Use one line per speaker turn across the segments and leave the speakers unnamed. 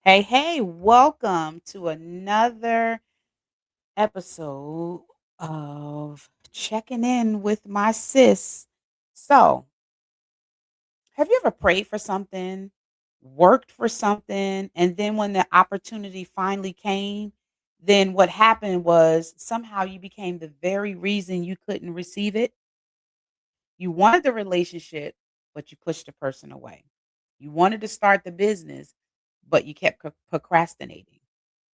Hey, hey, welcome to another episode of checking in with my sis. So, have you ever prayed for something, worked for something, and then when the opportunity finally came, then what happened was somehow you became the very reason you couldn't receive it? You wanted the relationship, but you pushed the person away. You wanted to start the business, but you kept procrastinating.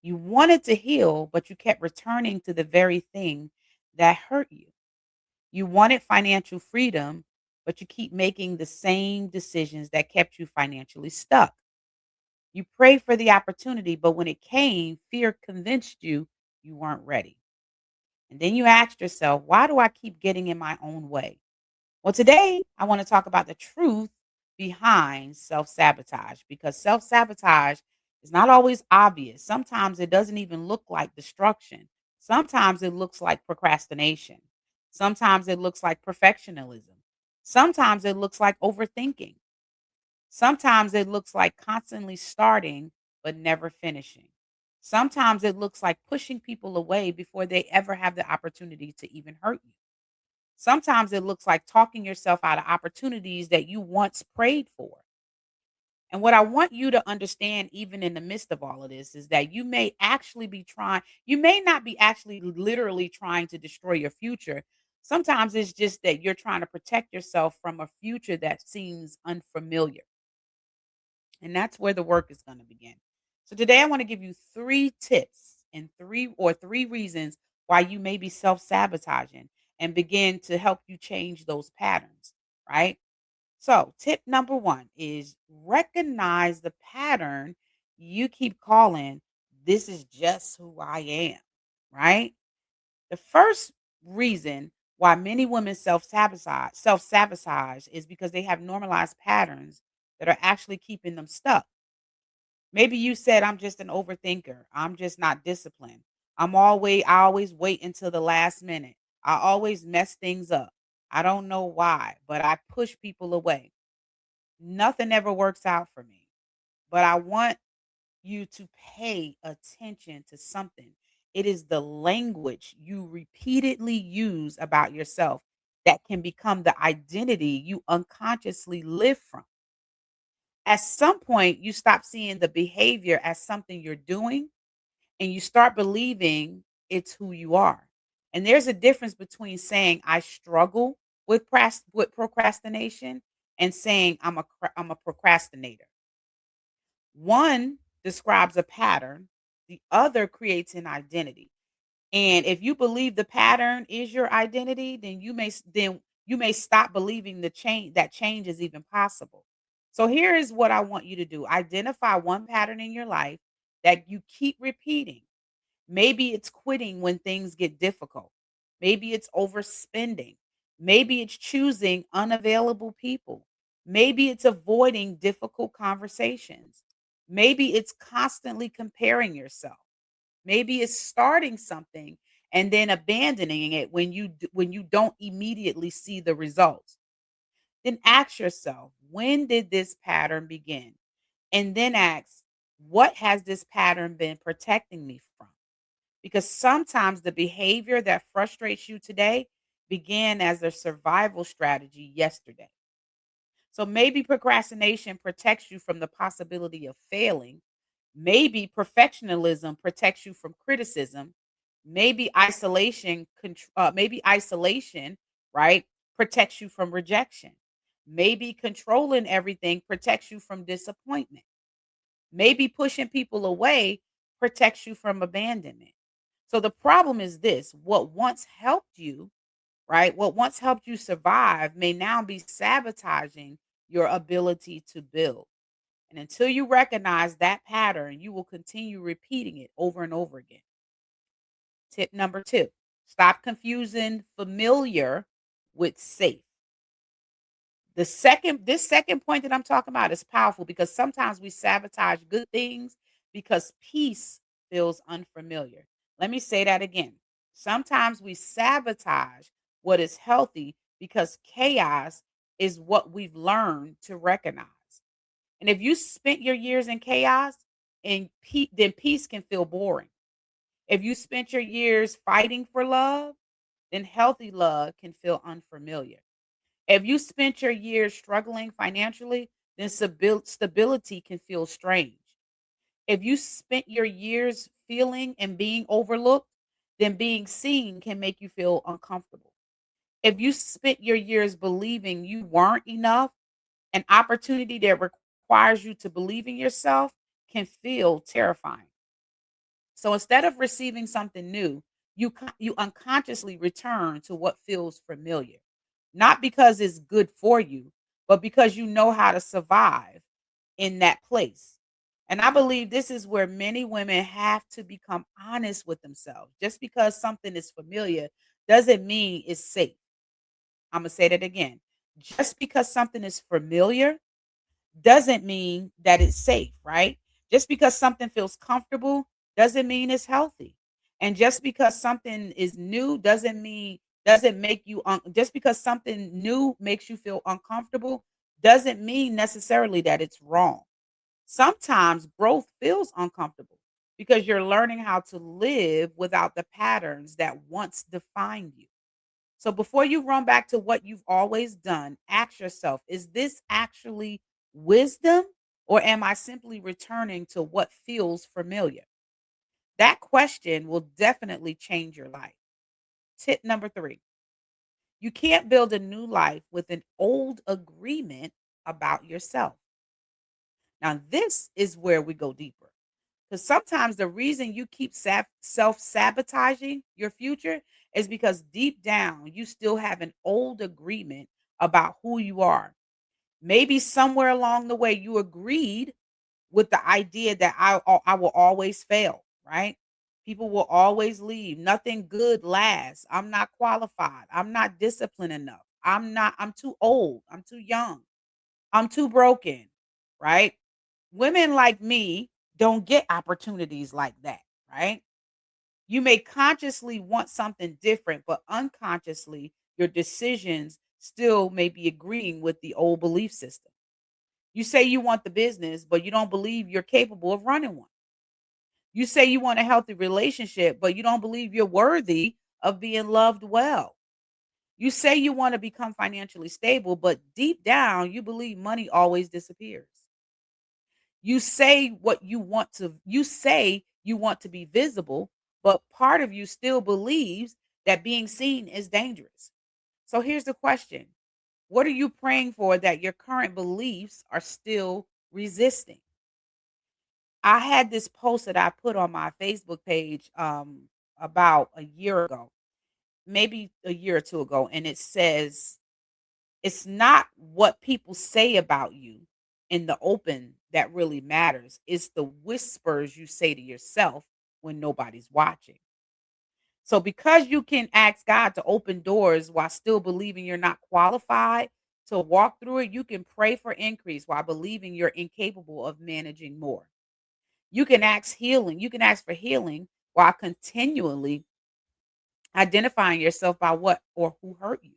You wanted to heal, but you kept returning to the very thing that hurt you. You wanted financial freedom, but you keep making the same decisions that kept you financially stuck. You prayed for the opportunity, but when it came, fear convinced you you weren't ready. And then you asked yourself, why do I keep getting in my own way? Well, today I want to talk about the truth behind self sabotage because self sabotage is not always obvious. Sometimes it doesn't even look like destruction. Sometimes it looks like procrastination. Sometimes it looks like perfectionism. Sometimes it looks like overthinking. Sometimes it looks like constantly starting but never finishing. Sometimes it looks like pushing people away before they ever have the opportunity to even hurt you. Sometimes it looks like talking yourself out of opportunities that you once prayed for. And what I want you to understand, even in the midst of all of this, is that you may not be actually literally trying to destroy your future. Sometimes it's just that you're trying to protect yourself from a future that seems unfamiliar. And that's where the work is going to begin. So today I want to give you three tips and three reasons why you may be self-sabotaging and begin to help you change those patterns, right? So, tip number 1 is recognize the pattern you keep calling this is just who I am, right? The first reason why many women self-sabotage is because they have normalized patterns that are actually keeping them stuck. Maybe you said, I'm just an overthinker. I'm just not disciplined. I always wait until the last minute. I always mess things up. I don't know why, but I push people away. Nothing ever works out for me. But I want you to pay attention to something. It is the language you repeatedly use about yourself that can become the identity you unconsciously live from. At some point, you stop seeing the behavior as something you're doing and you start believing it's who you are. And there's a difference between saying I struggle with procrastination and saying I'm a procrastinator. One describes a pattern, the other creates an identity. And if you believe the pattern is your identity, then you may stop believing that change is even possible. So here is what I want you to do. Identify one pattern in your life that you keep repeating. Maybe it's quitting when things get difficult. Maybe it's overspending. Maybe it's choosing unavailable people. Maybe it's avoiding difficult conversations. Maybe it's constantly comparing yourself. Maybe it's starting something and then abandoning it when you don't immediately see the results. Then ask yourself, when did this pattern begin? And then ask, what has this pattern been protecting me from? Because sometimes the behavior that frustrates you today began as a survival strategy yesterday. So maybe procrastination protects you from the possibility of failing. Maybe perfectionism protects you from criticism. Maybe isolation, right, protects you from rejection. Maybe controlling everything protects you from disappointment. Maybe pushing people away protects you from abandonment. So the problem is this: what once helped you, right? What once helped you survive may now be sabotaging your ability to build. And until you recognize that pattern, you will continue repeating it over and over again. Tip number 2, stop confusing familiar with safe. This second point that I'm talking about is powerful because sometimes we sabotage good things because peace feels unfamiliar. Let me say that again. Sometimes we sabotage what is healthy because chaos is what we've learned to recognize. And if you spent your years in chaos, and then peace can feel boring. If you spent your years fighting for love, then healthy love can feel unfamiliar. If you spent your years struggling financially, then stability can feel strange. If you spent your years feeling and being overlooked, then being seen can make you feel uncomfortable. If you spent your years believing you weren't enough, an opportunity that requires you to believe in yourself can feel terrifying. So instead of receiving something new, you unconsciously return to what feels familiar. Not because it's good for you, but because you know how to survive in that place. And I believe this is where many women have to become honest with themselves. Just because something is familiar doesn't mean it's safe. I'm going to say that again. Just because something is familiar doesn't mean that it's safe, right? Just because something feels comfortable doesn't mean it's healthy. And just because something is new doesn't make you just because something new makes you feel uncomfortable doesn't mean necessarily that it's wrong. Sometimes growth feels uncomfortable because you're learning how to live without the patterns that once defined you. So before you run back to what you've always done, ask yourself, is this actually wisdom or am I simply returning to what feels familiar? That question will definitely change your life. Tip number 3, you can't build a new life with an old agreement about yourself. Now, this is where we go deeper. Because sometimes the reason you keep self sabotaging your future is because deep down you still have an old agreement about who you are. Maybe somewhere along the way you agreed with the idea that I will always fail, right? People will always leave. Nothing good lasts. I'm not qualified. I'm not disciplined enough. I'm too old. I'm too young. I'm too broken, right? Women like me don't get opportunities like that, right? You may consciously want something different, but unconsciously, your decisions still may be agreeing with the old belief system. You say you want the business, but you don't believe you're capable of running one. You say you want a healthy relationship, but you don't believe you're worthy of being loved well. You say you want to become financially stable, but deep down, you believe money always disappears. You say you want to be visible, but part of you still believes that being seen is dangerous. So here's the question. What are you praying for that your current beliefs are still resisting? I had this post that I put on my Facebook page about a year ago, maybe a year or two ago, and it says it's not what people say about you in the open that really matters. It's the whispers you say to yourself when nobody's watching. So, because you can ask God to open doors while still believing you're not qualified to walk through it, you can pray for increase while believing you're incapable of managing more. You can ask healing. You can ask for healing while continually identifying yourself by what or who hurt you.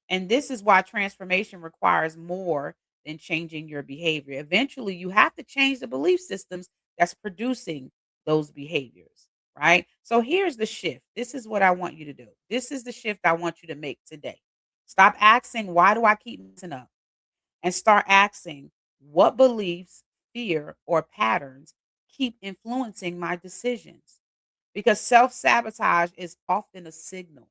And this is why transformation requires more than changing your behavior. Eventually, you have to change the belief systems that's producing those behaviors, right? So here's the shift. This is what I want you to do. This is the shift I want you to make today. Stop asking, why do I keep messing up? And start asking, what beliefs, fear, or patterns keep influencing my decisions? Because self sabotage is often a signal.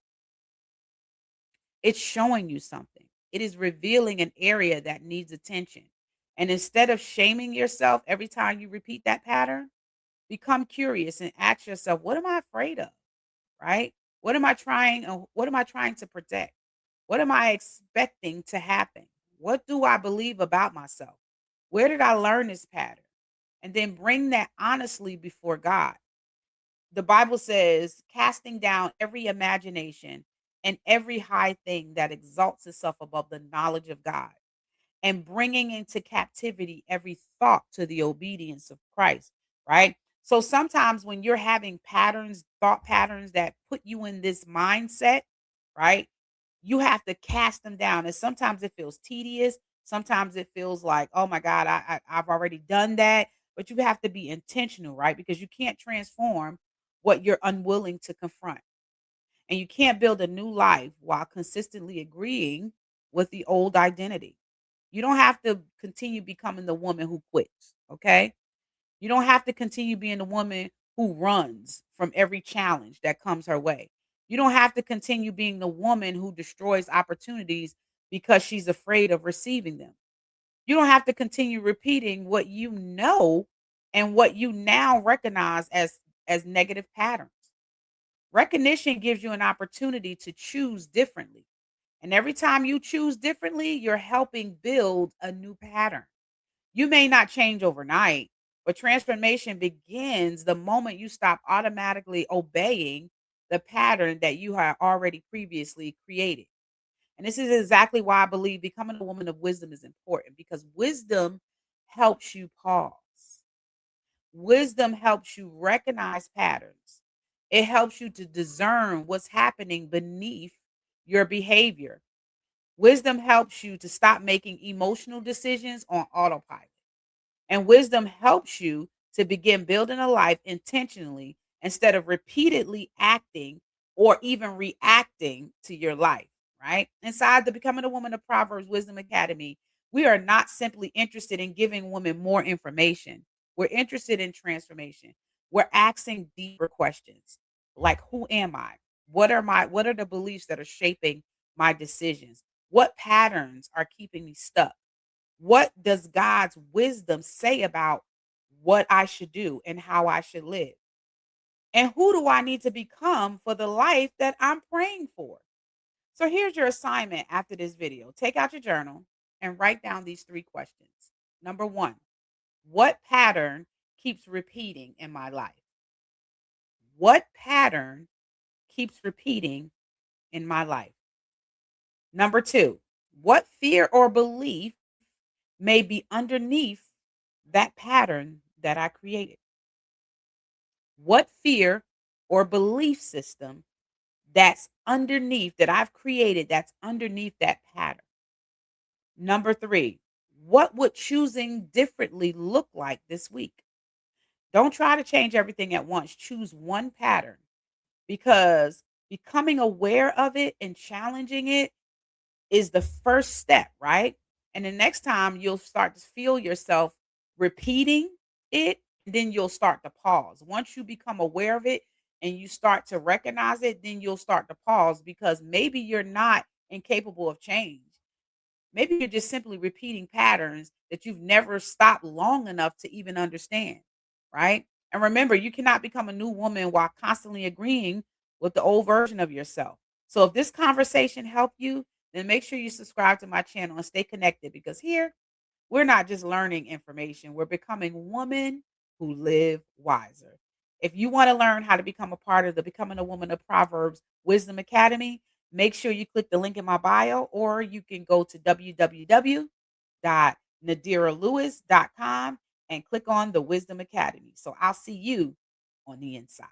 It's showing you something. It is revealing an area that needs attention. And instead of shaming yourself every time you repeat that pattern, become curious and ask yourself, what am I afraid of? Right? What am I trying to protect? What am I expecting to happen? What do I believe about myself? Where did I learn this pattern? And then bring that honestly before God. The Bible says, casting down every imagination and every high thing that exalts itself above the knowledge of God, and bringing into captivity every thought to the obedience of Christ, right? So sometimes when you're having patterns, thought patterns that put you in this mindset, right? You have to cast them down. And sometimes it feels tedious. Sometimes it feels like, oh my God, I've already done that. but you have to be intentional, right? Because you can't transform what you're unwilling to confront. And you can't build a new life while consistently agreeing with the old identity. You don't have to continue becoming the woman who quits, okay? You don't have to continue being the woman who runs from every challenge that comes her way. You don't have to continue being the woman who destroys opportunities because she's afraid of receiving them. You don't have to continue repeating what you know and what you now recognize as negative patterns. Recognition gives you an opportunity to choose differently. And every time you choose differently, you're helping build a new pattern. You may not change overnight, but transformation begins the moment you stop automatically obeying the pattern that you had already previously created. And this is exactly why I believe becoming a woman of wisdom is important, because wisdom helps you pause. Wisdom helps you recognize patterns. It helps you to discern what's happening beneath your behavior. Wisdom helps you to stop making emotional decisions on autopilot. And wisdom helps you to begin building a life intentionally instead of repeatedly acting or even reacting to your life, right? Inside the Becoming a Woman of Proverbs Wisdom Academy, we are not simply interested in giving women more information. We're interested in transformation. We're asking deeper questions like, who am I? What are the beliefs that are shaping my decisions? What patterns are keeping me stuck? What does God's wisdom say about what I should do and how I should live? And who do I need to become for the life that I'm praying for? So here's your assignment after this video. Take out your journal and write down these three questions. Number one, what pattern keeps repeating in my life? What pattern keeps repeating in my life? Number two, what fear or belief may be underneath that pattern that I created? What fear or belief system that's underneath that I've created that's underneath that pattern? Number three, what would choosing differently look like this week? Don't try to change everything at once. Choose one pattern, because becoming aware of it and challenging it is the first step, right? And the next time you'll start to feel yourself repeating it, then you'll start to pause. Once you become aware of it and you start to recognize it, then you'll start to pause, because maybe you're not incapable of change. Maybe you're just simply repeating patterns that you've never stopped long enough to even understand, right? And remember, you cannot become a new woman while constantly agreeing with the old version of yourself. So if this conversation helped you, then make sure you subscribe to my channel and stay connected, because here we're not just learning information, we're becoming women who live wiser. If you want to learn how to become a part of the Becoming a Woman of Proverbs Wisdom Academy, make sure you click the link in my bio, or you can go to www.nadiralewis.com and click on the Wisdom Academy. So I'll see you on the inside.